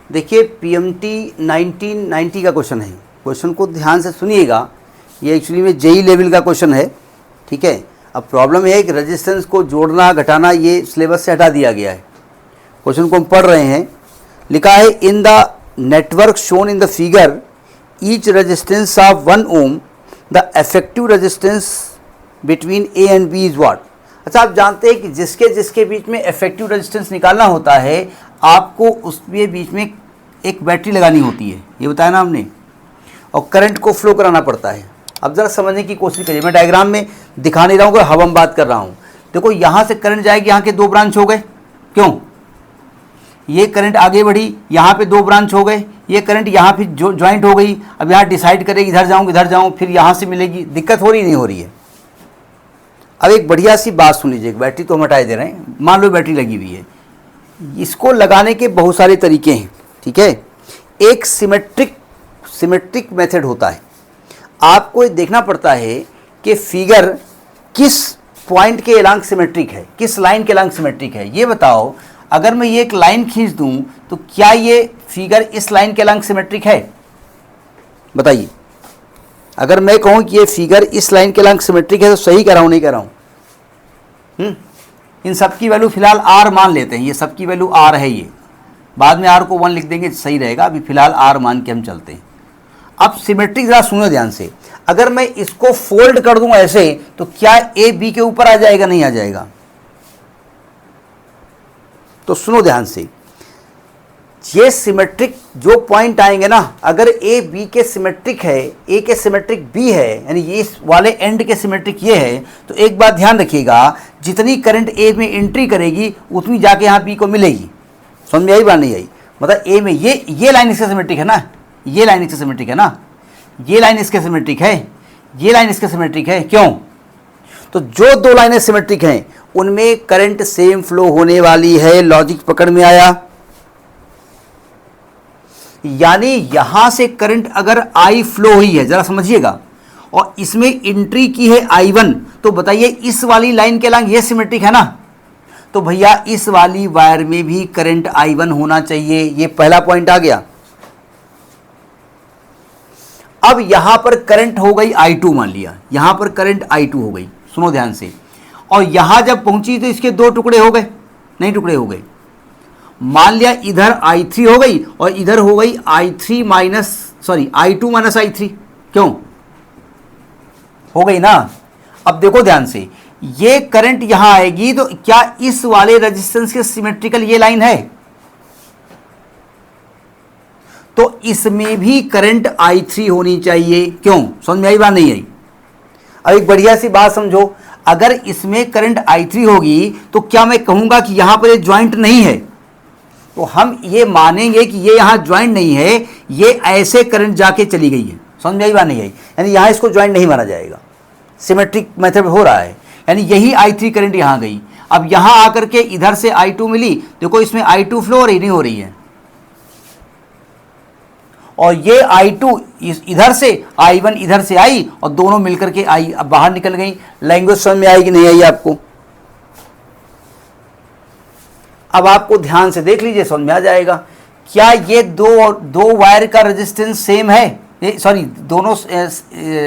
देखिए पीएमटी 1990 का क्वेश्चन है। क्वेश्चन को ध्यान से सुनिएगा, ये एक्चुअली में जेई लेवल का क्वेश्चन है, ठीक है। अब प्रॉब्लम है कि रेजिस्टेंस को जोड़ना घटाना ये सिलेबस से हटा दिया गया है। क्वेश्चन को हम पढ़ रहे हैं। लिखा है in the network shown in the figure each resistance of 1 ohm the effective resistance between A and B is what. अच्छा, आप जानते हैं कि जिसके जिसके बीच में इफेक्टिव रेजिस्टेंस निकालना होता है, आपको उसके बीच में एक बैटरी लगानी होती है, ये बताया ना हमने, और करंट को फ्लो कराना पड़ता है। अब ज़रा समझने की कोशिश करिए, मैं डायग्राम में दिखा नहीं रहा हूँ, हवा में बात कर रहा हूँ। देखो यहाँ से करंट जाएगी, यहाँ के 2 ब्रांच हो गए, क्यों? ये करंट आगे बढ़ी, यहाँ पे 2 ब्रांच हो गए, ये करंट यहाँ फिर ज्वाइंट हो गई। अब यहाँ डिसाइड करेगी इधर जाऊँ, फिर यहाँ से मिलेगी। दिक्कत हो रही नहीं हो रही है? अब एक बढ़िया सी बात सुन लीजिए, बैटरी तो हम हटाए दे रहे हैं, मान लो बैटरी लगी हुई है। इसको लगाने के बहुत सारे तरीके हैं, ठीक है। एक सिमेट्रिक मेथड होता है। आपको ये देखना पड़ता है कि फिगर किस पॉइंट के अलांग सिमेट्रिक है, किस लाइन के अलांग सिमेट्रिक है। ये बताओ, अगर मैं ये एक लाइन खींच दूं तो क्या ये फिगर इस लाइन के अलांग सिमेट्रिक है? बताइए। अगर मैं कहूं कि ये फिगर इस लाइन के अलांग सिमेट्रिक है तो सही कह रहा हूं, नहीं कह रहा हूं? इन सब की वैल्यू फिलहाल आर मान लेते हैं, ये सब की वैल्यू आर है। ये बाद में आर को 1 लिख देंगे, सही रहेगा। अभी फिलहाल आर मान के हम चलते हैं। अब सिमेट्रिक जरा सुनो ध्यान से, अगर मैं इसको फोल्ड कर दूं ऐसे, तो क्या ए बी के ऊपर आ जाएगा? नहीं आ जाएगा। तो सुनो ध्यान से, ये सिमेट्रिक जो पॉइंट आएंगे ना, अगर ए बी के सिमेट्रिक है, ए के सिमेट्रिक बी है, यानी ये इस वाले एंड के सिमेट्रिक ये है, तो एक बात ध्यान रखिएगा, जितनी करंट ए में एंट्री करेगी उतनी जाके यहाँ बी को मिलेगी। समझ में आई बात नहीं आई? मतलब ए में ये लाइन इसके सिमेट्रिक है ना, ये लाइन इसके सिमेट्रिक है ना, ये लाइन इसके सिमेट्रिक है, ये लाइन इसके सिमेट्रिक है। क्यों? तो जो 2 लाइनें सिमेट्रिक हैं उनमें करंट सेम फ्लो होने वाली है। लॉजिक पकड़ में आया? यानी यहां से करंट अगर आई फ्लो हुई है, जरा समझिएगा, और इसमें एंट्री की है I1, तो बताइए इस वाली लाइन के अलांग ये सिमेट्रिक है ना, तो भैया इस वाली वायर में भी करंट I1 होना चाहिए। ये पहला पॉइंट आ गया। अब यहां पर करंट हो गई I2, मान लिया यहां पर करंट I2 हो गई, सुनो ध्यान से, और यहां जब पहुंची तो इसके 2 टुकड़े हो गए, नहीं टुकड़े हो गए। मान लिया इधर I3 हो गई और इधर हो गई I2 माइनस I3। क्यों? हो गई ना। अब देखो ध्यान से, ये करंट यहां आएगी तो क्या इस वाले रेजिस्टेंस के सिमेट्रिकल ये लाइन है? तो इसमें भी करंट I3 होनी चाहिए। क्यों? समझ में आई बात नहीं आई? अब एक बढ़िया सी बात समझो, अगर इसमें करंट I3 होगी तो क्या मैं कहूंगा कि यहां पर ये ज्वाइंट नहीं है? तो हम ये मानेंगे कि ये यहां ज्वाइंट नहीं है, ये ऐसे करंट जाके चली गई है। समझ में आई बात नहीं आई? यानी यहां इसको ज्वाइंट नहीं माना जाएगा, सिमेट्रिक मेथड हो रहा है। यानी यही I3 करंट यहां गई। अब यहां आकर के इधर से I2 मिली, देखो इसमें I2 फ्लो हो रही नहीं हो रही है, और ये I2 इधर से, I1 इधर से आई और दोनों मिलकर के अब बाहर निकल गई। लैंग्वेज समझ में आई कि नहीं आई आपको? अब आपको ध्यान से देख लीजिए, समझ में आ जाएगा। क्या ये दो वायर का रेजिस्टेंस सेम है? सॉरी, दोनों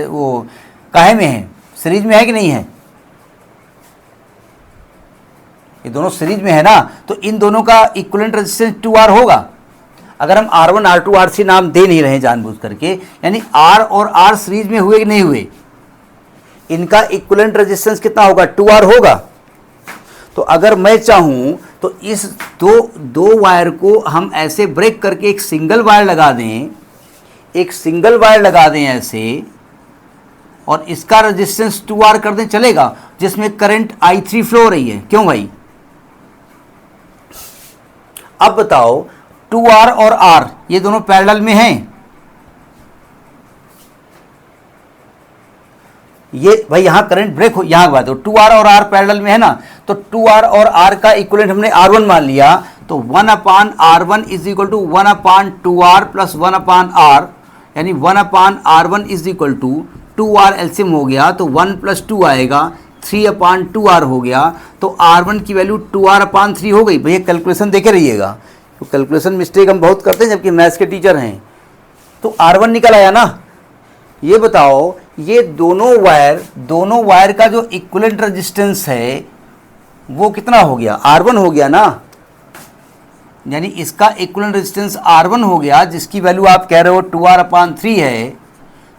वो काहे में है, सीरीज में है कि नहीं है? ये दोनों सीरीज में है ना, तो इन दोनों का इक्विवेलेंट रेजिस्टेंस 2R होगा। अगर हम R1 R2 R3 नाम दे नहीं रहे जानबूझ करके, यानी R और R सीरीज में हुए कि नहीं हुए, इनका इक्विवेलेंट रेजिस्टेंस कितना होगा? 2R होगा। तो अगर मैं चाहूं तो इस दो वायर को हम ऐसे ब्रेक करके एक सिंगल वायर लगा दें, ऐसे, और इसका रेजिस्टेंस 2R कर दें, चलेगा? जिसमें करंट I3 फ्लो हो रही है। क्यों भाई? अब बताओ, 2R और R ये दोनों पैरेलल में हैं। ये भाई यहां करंट ब्रेक हो, यहां बात हो, 2R और R पैरेलल में है ना, तो 2R और R का इक्विवेलेंट हमने R1 मान लिया, तो 1/R1 is equal to 1/2R plus 1/R, यानी 1/R1 is equal to 2R LCM हो गया, तो 1 + 2 आएगा, 3/2R हो गया। तो R1 की वैल्यू 2R/3 हो गई। भैया कैलकुलेशन देखे रहिएगा, तो कैलकुलेशन मिस्टेक हम बहुत करते हैं जबकि मैथ्स के टीचर हैं। तो R1 निकल आया ना। ये बताओ ये दोनों वायर का जो इक्विवेलेंट रेजिस्टेंस है वो कितना हो गया, R1 हो गया ना। यानी इसका इक्विवेलेंट रेजिस्टेंस R1 हो गया, जिसकी वैल्यू आप कह रहे हो 2R/3 है।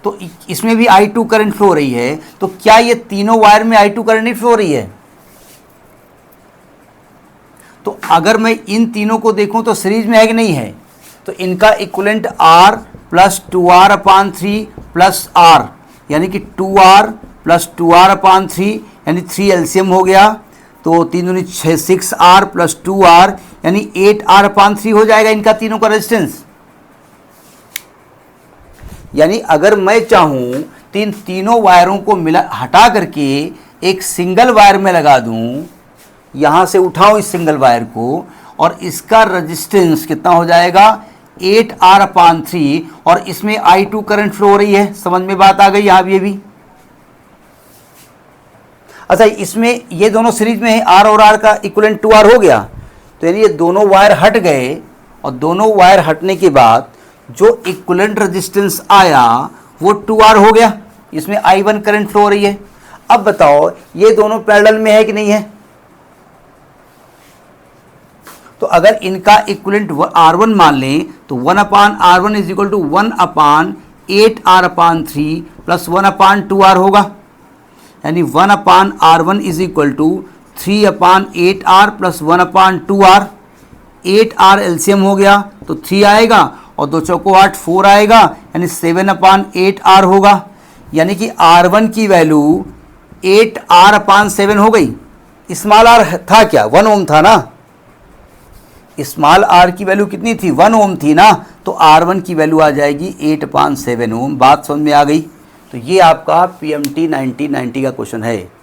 तो इसमें भी I2 करंट फ्लो हो रही है। तो क्या ये तीनों वायर में I2 करंट नहीं फ्लो हो रही है? तो अगर मैं इन तीनों को देखूं तो सीरीज में है कि नहीं है? तो इनका equivalent R plus 2R/3 plus R, यानी कि 2R प्लस 2R/3 यानी 3 एलसीएम हो गया। तो 3 दूनी 6, 6R प्लस 2R यानी 8R/3 हो जाएगा इनका तीनों का रेजिस्टेंस। यानी अगर मैं चाहूं तीनों वायरों को हटा करके एक सिंगल वायर में लगा दूं, यहां से उठाऊं इस सिंगल वायर को, और इसका रेजिस्टेंस कितना हो जाएगा 8R/3, और इसमें I2 करंट फ्लो हो रही है। समझ में बात आ गई यहां ये भी? अच्छा, इसमें ये दोनों सीरीज में है, R और R का इक्विवेलेंट 2R हो गया। तो यानी ये दोनों वायर हट गए, और दोनों वायर हटने के बाद जो इक्विवेलेंट रेजिस्टेंस आया वो 2R हो गया। इसमें I1 करंट फ्लो हो रही है। अब बताओ ये दोनों पैरेलल में है कि नहीं है? तो अगर इनका इक्विवेलेंट R1 मान लें तो 1/R1 is equal to 1/8R/3 plus 1/2R होगा। यानी 1/R1 is equal to 3/8R plus 1/2R। 8R LCM हो गया तो 3 आएगा, और 2 चौको 8, 4 आएगा, यानी 7/8R होगा। यानी कि R1 की वैल्यू 8R/7 हो गई। स्मॉल r था क्या, 1 ओम था ना। स्मॉल r की वैल्यू कितनी थी, 1 ओम थी ना। तो R1 की वैल्यू आ जाएगी 8/7 ओम। बात समझ में आ गई? तो ये आपका PMT 90 का क्वेश्चन है।